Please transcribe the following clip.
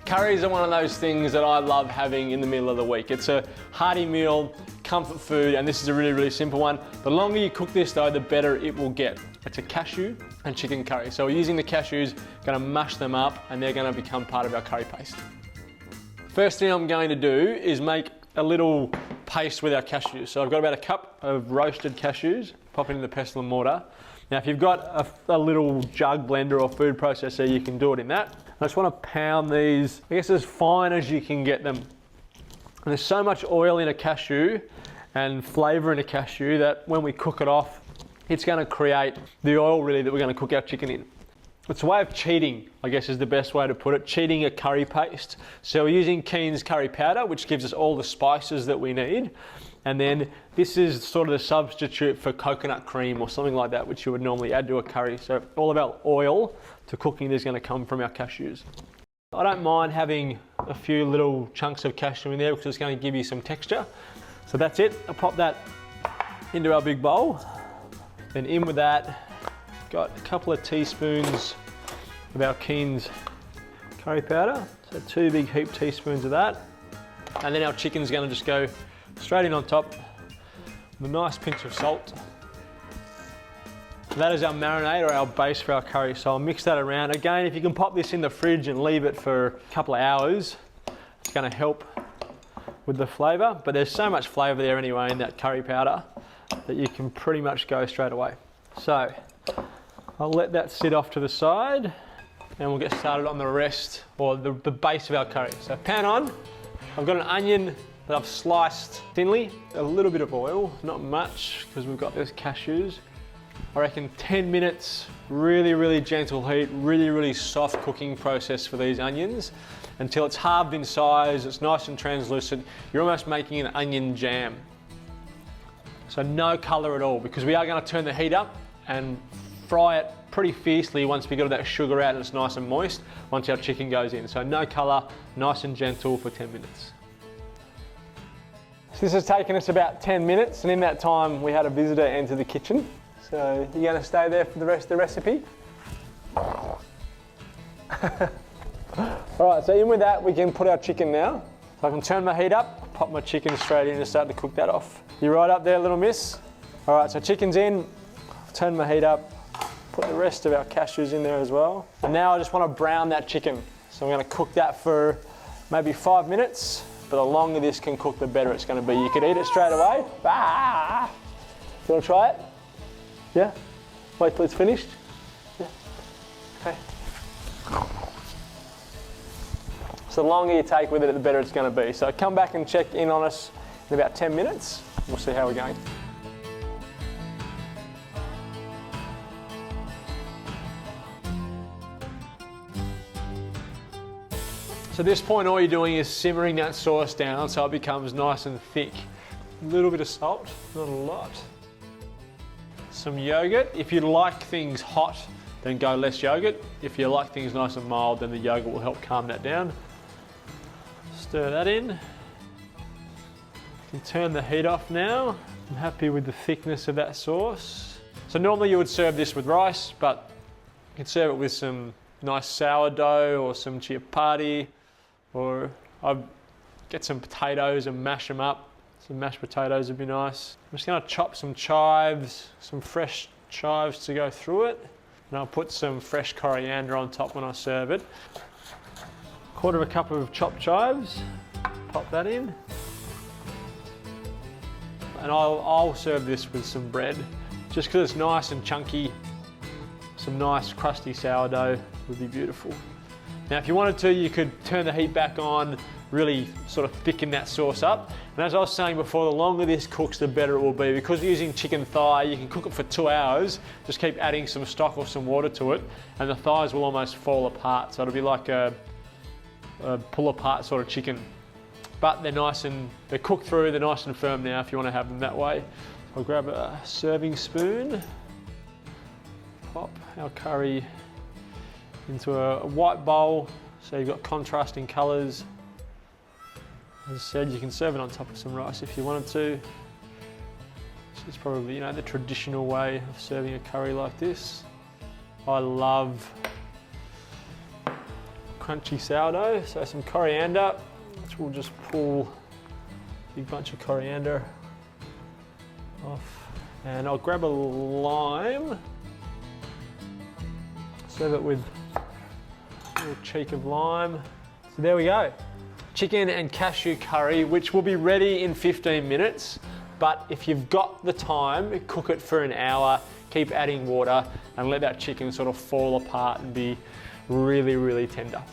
Curries are one of those things that I love having in the middle of the week. It's a hearty meal, comfort food, and this is a really, really simple one. The longer you cook this though, the better it will get. It's a cashew and chicken curry. So we're using the cashews, gonna mash them up, and they're gonna become part of our curry paste. First thing I'm going to do is make a little paste with our cashews. So I've got about a cup of roasted cashews, pop it in the pestle and mortar. Now if you've got a little jug blender or food processor, you can do it in that. I just want to pound these, I guess, as fine as you can get them. And there's so much oil in a cashew and flavour in a cashew that when we cook it off, it's going to create the oil really that we're going to cook our chicken in. It's a way of cheating, I guess is the best way to put it, cheating a curry paste. So we're using Keen's curry powder, which gives us all the spices that we need. And then this is sort of the substitute for coconut cream or something like that, which you would normally add to a curry. So all of our oil to cooking is going to come from our cashews. I don't mind having a few little chunks of cashew in there because it's going to give you some texture. So that's it. I'll pop that into our big bowl. Then in with that, got a couple of teaspoons of our Keen's curry powder. So 2 big heap teaspoons of that. And then our chicken's going to just go straight in on top with a nice pinch of salt. That is our marinade or our base for our curry. So I'll mix that around. Again, if you can pop this in the fridge and leave it for a couple of hours, it's going to help with the flavour. But there's so much flavour there anyway in that curry powder that you can pretty much go straight away. So I'll let that sit off to the side and we'll get started on the rest or the base of our curry. So pan on, I've got an onion that I've sliced thinly, a little bit of oil, not much because we've got those cashews. I reckon 10 minutes, really, really gentle heat, really, really soft cooking process for these onions until it's halved in size, it's nice and translucent. You're almost making an onion jam. So no colour at all because we are going to turn the heat up and fry it pretty fiercely once we got that sugar out and it's nice and moist once our chicken goes in. So no colour, nice and gentle for 10 minutes. So this has taken us about 10 minutes and in that time we had a visitor enter the kitchen. So you're going to stay there for the rest of the recipe? Alright, so in with that we can put our chicken now. So I can turn my heat up, pop my chicken straight in and start to cook that off. You right up there, little miss? Alright, so chicken's in, turn my heat up, put the rest of our cashews in there as well. And now I just want to brown that chicken. So I'm going to cook that for maybe 5 minutes. But the longer this can cook, the better it's going to be. You could eat it straight away. Ah! You want to try it? Yeah? Wait till it's finished? Yeah. Okay. So the longer you take with it, the better it's going to be. So come back and check in on us in about 10 minutes. We'll see how we're going. So at this point, all you're doing is simmering that sauce down so it becomes nice and thick. A little bit of salt, not a lot. Some yogurt. If you like things hot, then go less yogurt. If you like things nice and mild, then the yogurt will help calm that down. Stir that in. You can turn the heat off now. I'm happy with the thickness of that sauce. So normally you would serve this with rice, but you can serve it with some nice sourdough or some chapati. Or I'd get some potatoes and mash them up. Some mashed potatoes would be nice. I'm just going to chop some chives, some fresh chives to go through it. And I'll put some fresh coriander on top when I serve it. 1/4 cup of chopped chives. Pop that in. And I'll serve this with some bread. Just because it's nice and chunky. Some nice crusty sourdough would be beautiful. Now if you wanted to, you could turn the heat back on, really sort of thicken that sauce up. And as I was saying before, the longer this cooks, the better it will be. Because we're using chicken thigh, you can cook it for 2 hours, just keep adding some stock or some water to it, and the thighs will almost fall apart. So it'll be like a pull apart sort of chicken. But they're cooked through, they're nice and firm now if you want to have them that way. I'll grab a serving spoon, pop our curry into a white bowl, so you've got contrasting colours. As I said, you can serve it on top of some rice if you wanted to. This is probably, you know, the traditional way of serving a curry like this. I love crunchy sourdough. So some coriander, which we'll just pull a big bunch of coriander off. And I'll grab a lime, serve it with a little cheek of lime. So there we go. Chicken and cashew curry, which will be ready in 15 minutes. But if you've got the time, cook it for an hour, keep adding water and let that chicken sort of fall apart and be really, really tender.